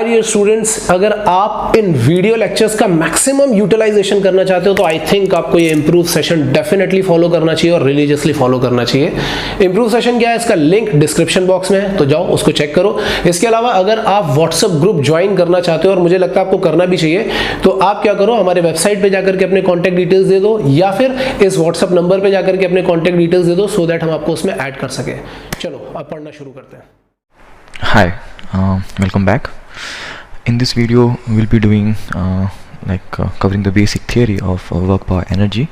Year students, अगर आप इन video lectures का मैक्सिमम यूटिलाइजेशन करना चाहते हो तो आई थिंक आपको ये इंप्रूव सेशन डेफिनेटली फॉलो करना चाहिए और रिलीजियसली फॉलो करना चाहिए। इंप्रूव सेशन क्या है, इसका लिंक डिस्क्रिप्शन बॉक्स में है, तो जाओ उसको चेक करो। इसके अलावा अगर आप व्हाट्सएप ग्रुप ज्वाइन करना चाहते हो, और मुझे लगता है आपको करना भी चाहिए, तो आप क्या करो, हमारे वेबसाइट पे जाकर के अपने कॉन्टैक्ट डिटेल्स दे दो, या फिर इस व्हाट्सएप नंबर पे जाकर के अपने कॉन्टैक्ट डिटेल्स दे दो, सो दैट हम आपको उसमें ऐड कर सके। चलो अब पढ़ना शुरू करते हैं। Hi, welcome back. In this video we'll be doing covering the basic theory of work power energy.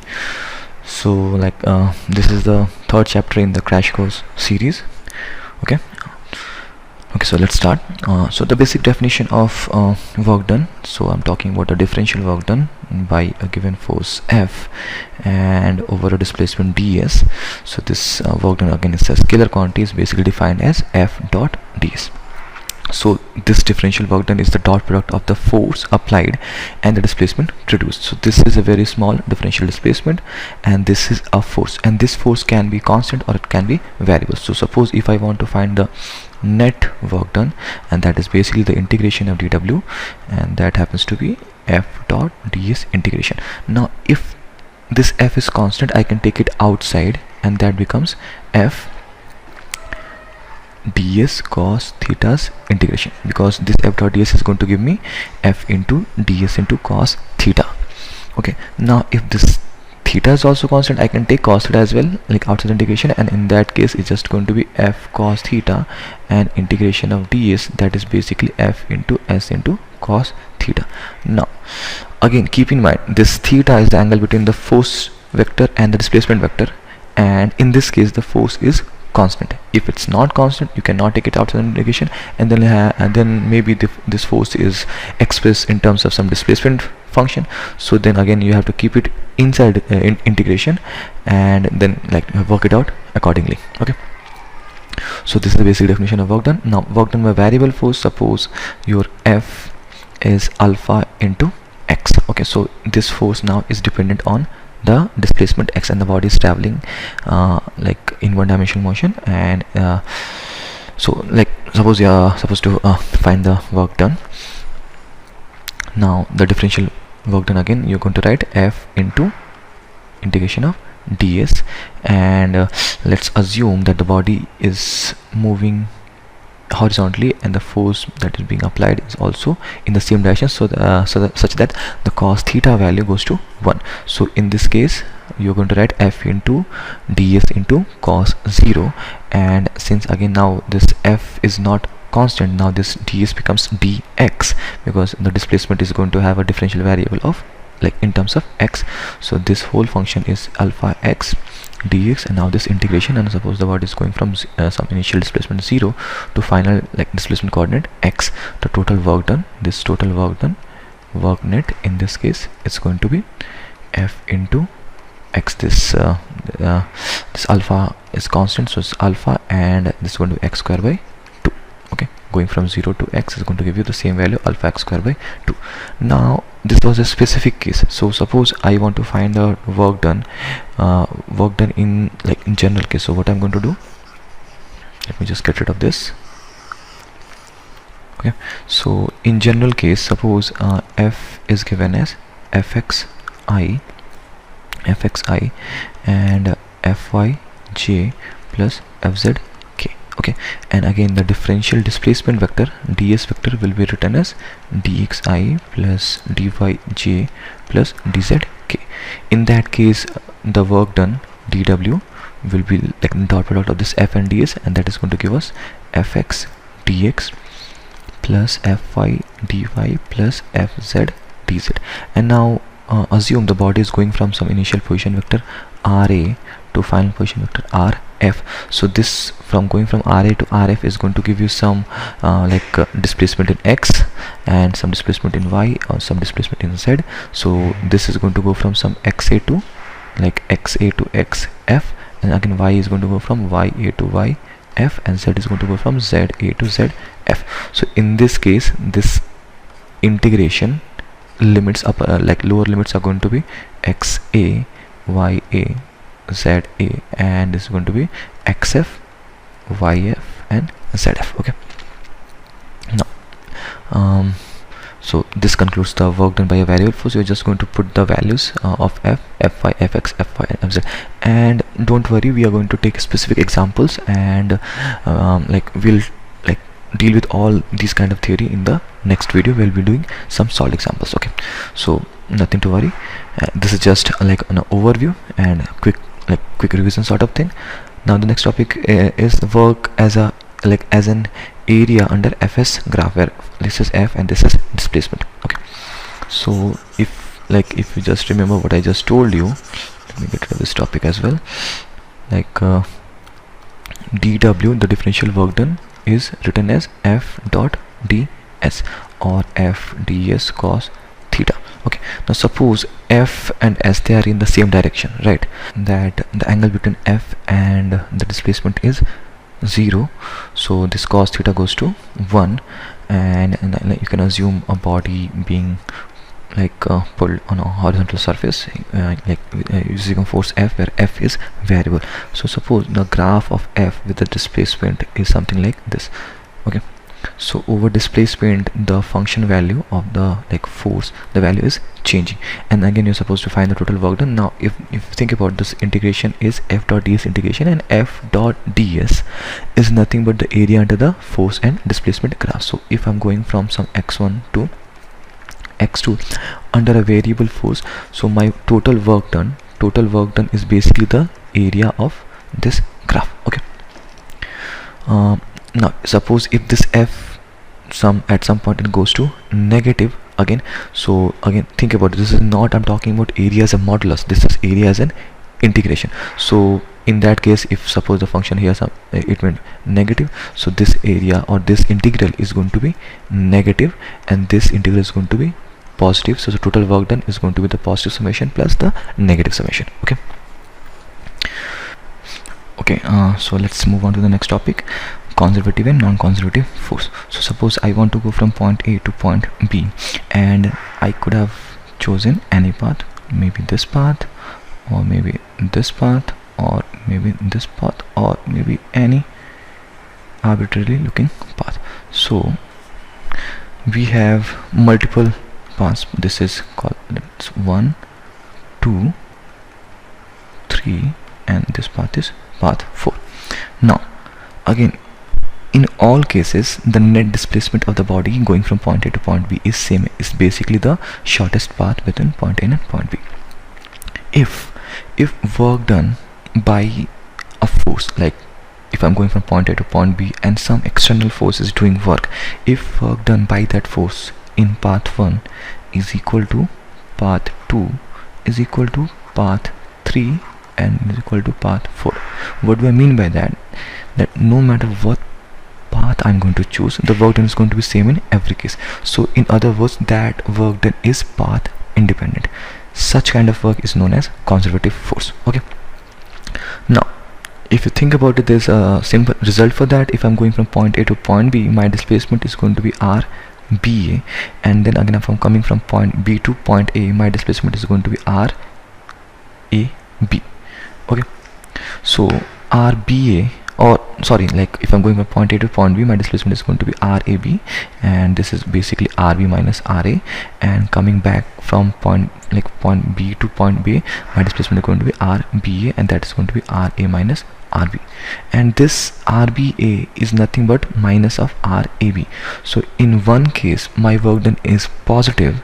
So this is the third chapter in the crash course series. Okay, so let's start. So the basic definition of work done. So I'm talking about the differential work done by a given force F and over a displacement ds. So this work done again is a scalar quantity, is basically defined as F dot ds. So this differential work done is the dot product of the force applied and the displacement produced. So this is a very small differential displacement and this is a force, and this force can be constant or it can be variable. So suppose if I want to find the net work done, and that is basically the integration of dw, and that happens to be F dot ds integration. Now if this F is constant, I can take it outside and that becomes F ds cos theta's integration, because this F dot ds is going to give me F into ds into cos theta. Okay, now if this theta is also constant, I can take cos theta as well, like outside integration, and in that case it's just going to be F cos theta and integration of ds, that is basically F into s into cos theta. Now again keep in mind, this theta is the angle between the force vector and the displacement vector, and in this case the force is constant. If it's not constant, you cannot take it outside integration, and then maybe this force is expressed in terms of some displacement function, so then again you have to keep it inside integration and then work it out accordingly. Okay, so this is the basic definition of work done. Now work done by variable force, suppose your F is alpha into x. Okay, so this force now is dependent on the displacement x, and the body is traveling in one dimensional motion, and so suppose you are supposed to find the work done. Now the differential work done, again you're going to write F into integration of ds, and let's assume that the body is moving horizontally and the force that is being applied is also in the same direction, such that the cos theta value goes to 1. So in this case you're going to write F into ds into cos 0, and since again now this F is not constant, now this ds becomes dx, because the displacement is going to have a differential variable of in terms of x. So this whole function is alpha x dx, and now this integration, and suppose the body is going from some initial displacement 0 to final displacement coordinate x, the total work done, this total work done, work net in this case, it's going to be F into x. This alpha is constant, so it's alpha, and this is going to be x square by 2. Okay, going from 0 to x is going to give you the same value, alpha x square by 2. Now this was a specific case, so suppose I want to find the work done in in general case. So what I'm going to do, let me just get rid of this. Okay, so in general case, suppose F is given as fxi and fyj plus fzk. Okay, and again the differential displacement vector ds vector will be written as dxi plus dyj plus dzk. In that case the work done dw will be the dot product of this f and ds, and that is going to give us fx dx plus fy dy plus fz dz. And now assume the body is going from some initial position vector ra to final position vector rf. So this from going from ra to rf is going to give you some displacement in x and some displacement in y or some displacement in z. So this is going to go from some xa to xa to xf, and again y is going to go from ya to yf, and z is going to go from za to zf. So in this case this integration limits up lower limits are going to be xa, ya, za, and this is going to be xf, yf and zf. Okay, now So this concludes the work done by a variable force. You're just going to put the values of f, fy, fx, fy, and fz, and don't worry, we are going to take specific examples, and like we'll like deal with all these kind of theory in the next video. We'll be doing some solved examples. Okay, so nothing to worry. This is just like an overview and quick revision sort of thing. Now the next topic is work as a as an area under fs graph, where this is f and this is displacement. Okay, so if you just remember what I just told you, let me get rid of this topic as well. Like dw, the differential work done, is written as f dot ds or f ds cos theta. Okay, now suppose f and s, they are in the same direction, right? That the angle between f and the displacement is 0, so this cos theta goes to 1, and you can assume a body being pulled on a horizontal surface using force f, where f is variable. So suppose the graph of f with the displacement is something like this. Okay, so over displacement, the function value of the force, the value is changing, and again you're supposed to find the total work done. Now if you think about this, integration is f dot ds integration, and f dot ds is nothing but the area under the force and displacement graph. So if I'm going from some x1 to x2 under a variable force, so my total work done is basically the area of this graph. Okay, now suppose if this f at some point it goes to negative again. So again think about it, this is not, I'm talking about area as a modulus, this is area as an integration. So in that case, if suppose the function here it went negative, so this area or this integral is going to be negative, and this integral is going to be positive. So the total work done is going to be the positive summation plus the negative summation. Okay, so let's move on to the next topic, conservative and non-conservative force. So suppose I want to go from point A to point B, and I could have chosen any path, maybe this path, or maybe this path, or maybe this path, or maybe any arbitrarily looking path. So we have multiple paths. This is called 1, 2, 3, and this path is path 4. Now again, in all cases, the net displacement of the body going from point A to point B is same, is basically the shortest path between point A and point B. If work done by a force, like if I'm going from point A to point B and some external force is doing work, if work done by that force in path 1 is equal to path 2 is equal to path 3 and is equal to path 4. What do I mean by that? That no matter what path I'm going to choose, the work done is going to be same in every case. So in other words, that work done is path independent. Such kind of work is known as conservative force. Okay, now if you think about it, there's a simple result for that. If I'm going from point A to point B, my displacement is going to be RBA, and then again if I'm coming from point B to point A, my displacement is going to be RAB. Okay, so RBA, or sorry, if I'm going from point A to point B, my displacement is going to be RAB, and this is basically RB minus RA, and coming back from point B to point B, my displacement is going to be RBA, and that is going to be RA minus RB, and this RBA is nothing but minus of RAB. So in one case my work done is positive,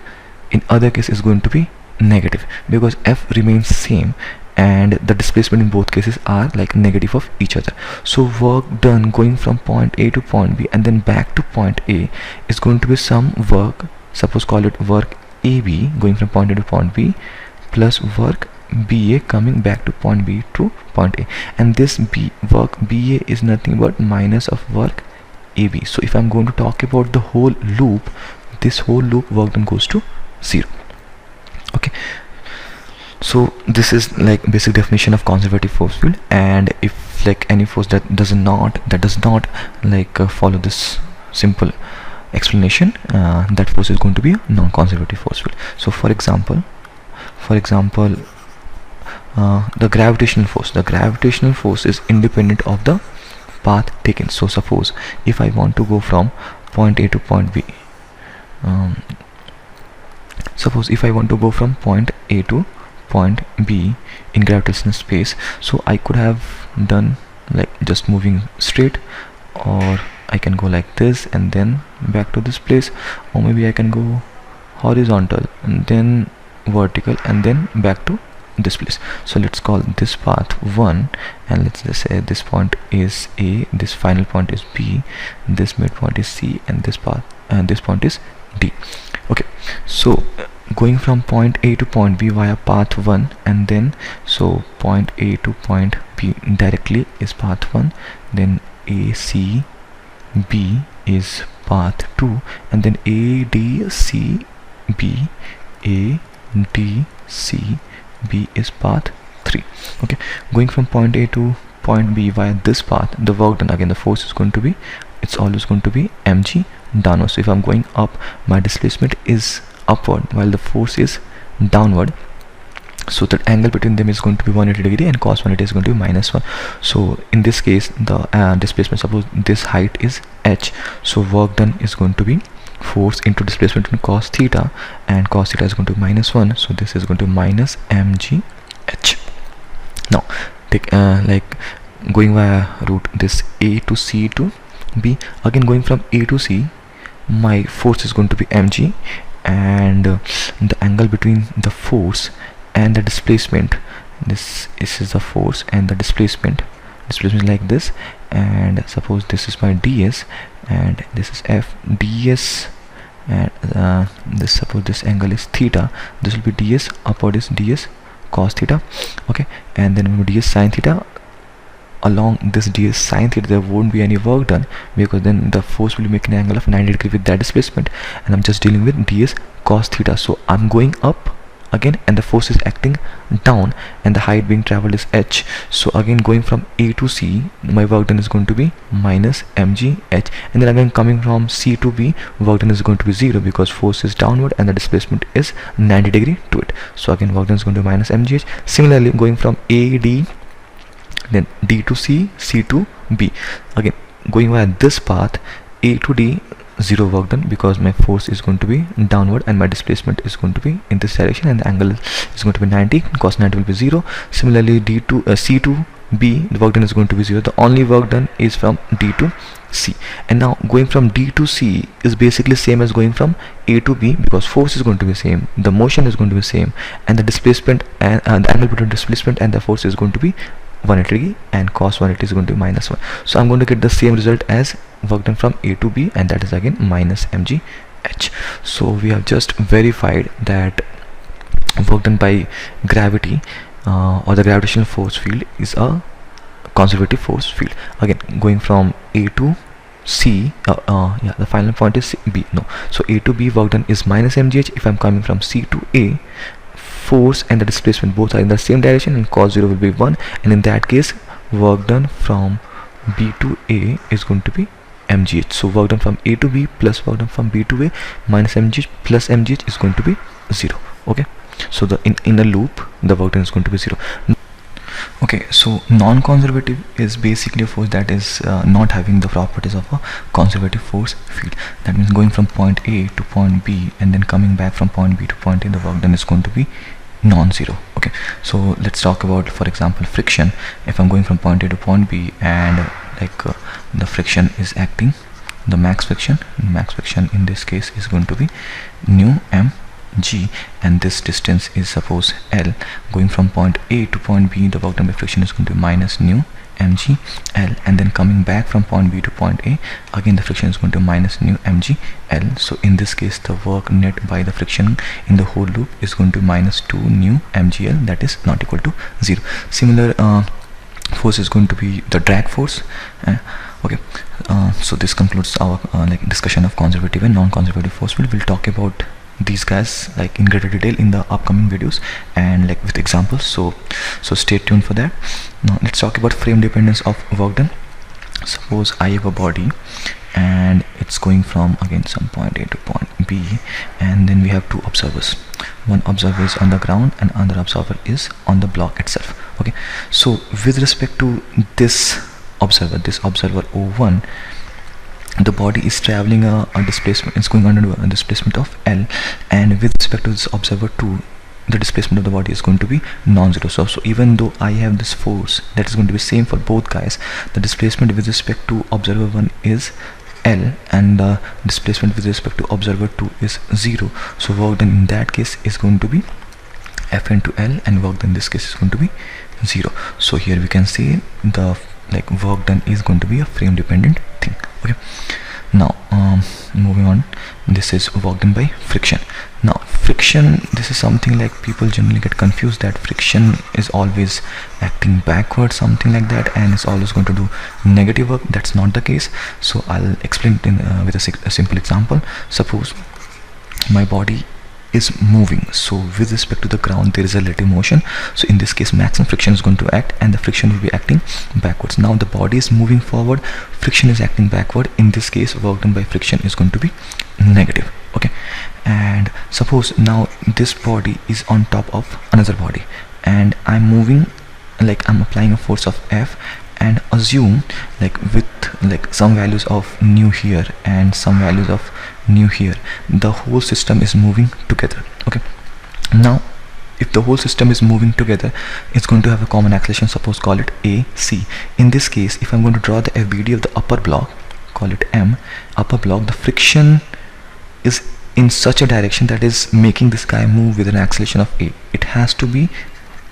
in other case is going to be negative, because F remains same and the displacement in both cases are negative of each other. So work done going from point A to point B and then back to point A is going to be some work, suppose call it work AB going from point A to point B, plus work BA coming back to point B to point A, and this work BA is nothing but minus of work AB. So if I'm going to talk about the whole loop, this whole loop work done goes to 0. Okay, so this is basic definition of conservative force field, and if any force that does not follow this simple explanation, that force is going to be a non-conservative force field. So for example, the gravitational force is independent of the path taken. So suppose if I want to go from point A to point B, suppose if I want to go from point A to point B in gravitational space, so I could have done like just moving straight, or I can go like this and then back to this place, or maybe I can go horizontal and then vertical and then back to this place. So let's call this path 1, and let's just say this point is A, this final point is B, this midpoint is C, and this path and this point is D. Okay, so going from point A to point B via path 1, and then so point A to point B directly is path 1, then AC B is path 2, and then ADC B, ADC B is path 3. Okay, going from point A to point B via this path, the work done, again the force is going to be, it's always going to be mg downward. So if I'm going up, my displacement is upward while the force is downward, so that angle between them is going to be 180 degree, and cos 180 is going to be -1. So in this case the displacement, suppose this height is h, so work done is going to be force into displacement in cos theta, and cos theta is going to be -1, so this is going to be minus mg h. Now take like going via route this A to C to B, again going from A to C, my force is going to be mg, and the angle between the force and the displacement, this is the force and the displacement is like this, and suppose this is my ds and this is f, ds, and this, suppose this angle is theta, this will be ds, upward is ds cos theta. Okay, and then ds sin theta, along this ds sin theta there won't be any work done, because then the force will be making an angle of 90 degree with that displacement, and I'm just dealing with ds cos theta. So I'm going up again, and the force is acting down, and the height being traveled is h. So again going from A to C, my work done is going to be minus mg h, and then again coming from C to B, work done is going to be 0 because force is downward and the displacement is 90 degree to it. So again work done is going to be minus mg h. Similarly going from A D, then D to C, C to B, again going via this path A to D, 0 work done because my force is going to be downward and my displacement is going to be in this direction, and the angle is going to be 90, cos 90 will be 0. Similarly D to C to B, the work done is going to be 0. The only work done is from D to C. And now going from D to C is basically same as going from A to B, because force is going to be same, the motion is going to be same, and the displacement and the angle between displacement and the force is going to be 180 degree, and cos 180 is going to be -1. So I'm going to get the same result as work done from A to B, and that is again minus mg h. So we have just verified that work done by gravity or the gravitational force field is a conservative force field. Again going from A to C, yeah, the final point is B. No, so A to B work done is minus mg h. If I'm coming from C to A, force and the displacement both are in the same direction, and cos 0 will be 1, and in that case work done from B to A is going to be mgh. So work done from A to B plus work done from B to A minus mgh plus mgh is going to be 0. Okay, so the in a loop the work done is going to be 0. Okay, so non-conservative is basically a force that is not having the properties of a conservative force field. That means going from point A to point B and then coming back from point B to point A, the work done is going to be non-zero. Okay, so let's talk about, for example, friction. If I'm going from point A to point B and the friction is acting, the max friction in this case is going to be nu mg, and this distance is suppose L. Going from point A to point B, the work done by friction is going to be minus nu mg L, and then coming back from point B to point A, again the friction is going to minus nu mg L. So in this case the work net by the friction in the whole loop is going to minus 2 nu mg L, that is not equal to 0. Similar force is going to be the drag force. Okay, so this concludes our discussion of conservative and non-conservative force field. We'll talk about these guys in greater detail in the upcoming videos and with examples, so stay tuned for that. Now let's talk about frame dependence of work done. Suppose I have a body and it's going from again some point A to point B, and then we have two observers. One observer is on the ground and another observer is on the block itself. Okay, so with respect to this observer O1, the body is traveling a displacement, it's going under a displacement of L, and with respect to this observer 2, the displacement of the body is going to be non-zero. So even though I have this force that is going to be same for both guys, the displacement with respect to observer 1 is L and the displacement with respect to observer 2 is 0. So work done in that case is going to be F into L, and work done in this case is going to be 0. So here we can see the work done is going to be a frame dependent thing. Okay, now moving on, this is work done by friction. Now friction, this is something like people generally get confused that friction is always acting backward, something like that, and it's always going to do negative work. That's not the case. So I'll explain it with a simple example. Suppose my body is moving, so with respect to the ground there is a relative motion, so in this case maximum friction is going to act and the friction will be acting backwards. Now the body is moving forward, friction is acting backward. In this case work done by friction is going to be negative. Okay, and suppose now this body is on top of another body and I'm moving, I'm applying a force of F, and assume with some values of nu here and some values of nu here, the whole system is moving together. Okay, now if the whole system is moving together, it's going to have a common acceleration, suppose call it AC. In this case, if I'm going to draw the FBD of the upper block, call it M, upper block, the friction is in such a direction that is making this guy move with an acceleration of A. It has to be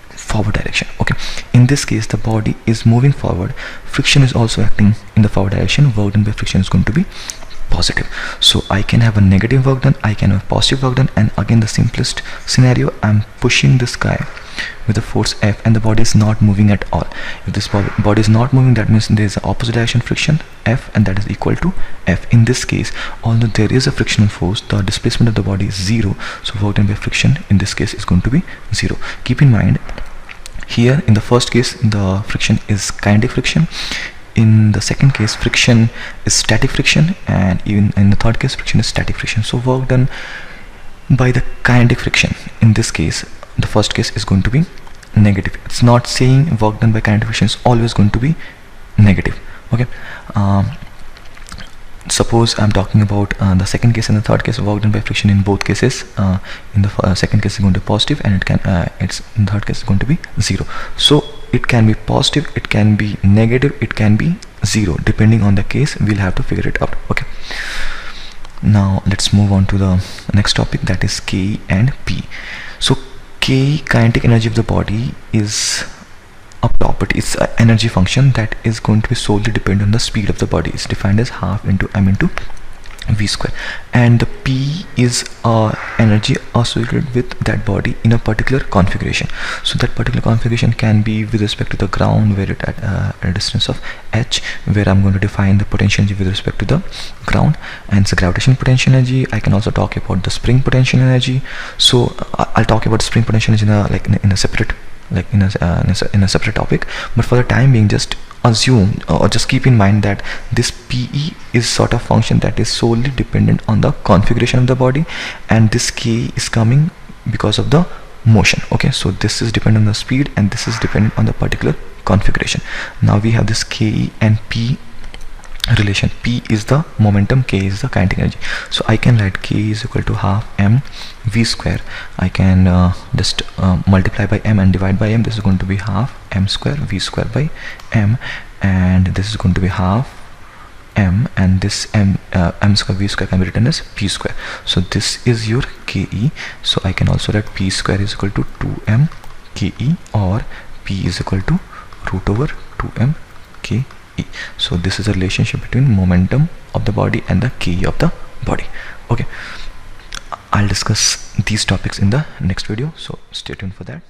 forward direction. Okay, in this case the body is moving forward, friction is also acting in the forward direction, work done by friction is going to be positive. So I can have a negative work done, I can have positive work done, and again the simplest scenario, I'm pushing this guy with the force F and the body is not moving at all. If this body is not moving, that means there is an opposite direction friction F, and that is equal to F. In this case, although there is a frictional force, the displacement of the body is 0, so work done by friction in this case is going to be 0. Keep in mind, here in the first case the friction is kinetic friction, in the second case friction is static friction, and even in the third case friction is static friction. So work done by the kinetic friction in this case, the first case is going to be negative. It's not saying work done by kinetic friction is always going to be negative. Okay, suppose I'm talking about the second case and the third case, work done by friction in both cases, in the second case is going to be positive, and it can it's in the third case is going to be 0. So it can be positive, it can be negative, it can be 0, depending on the case. We'll have to figure it out. Okay, now let's move on to the next topic, that is K and P. So K, kinetic energy of the body, is a property, it's an energy function that is going to be solely dependent on the speed of the body. It's defined as half into m into v square, and the P is energy associated with that body in a particular configuration. So that particular configuration can be with respect to the ground, where it at a distance of h, where I'm going to define the potential energy with respect to the ground, and it's a gravitational potential energy. I can also talk about the spring potential energy. So I'll talk about spring potential energy in a separate in a separate topic, but for the time being, just assume or just keep in mind that this PE is sort of function that is solely dependent on the configuration of the body, and this K is coming because of the motion. Okay, so this is dependent on the speed and this is dependent on the particular configuration. Now we have this K and P relation. P is the momentum, K is the kinetic energy. So I can write K is equal to half m v square. I can just multiply by m and divide by m. This is going to be half m square v square by m, and this is going to be half m, and this m square v square can be written as p square. So this is your Ke. So I can also write p square is equal to 2m Ke, or p is equal to root over 2m Ke. So this is a relationship between momentum of the body and the Ke of the body. Okay, I'll discuss these topics in the next video, so stay tuned for that.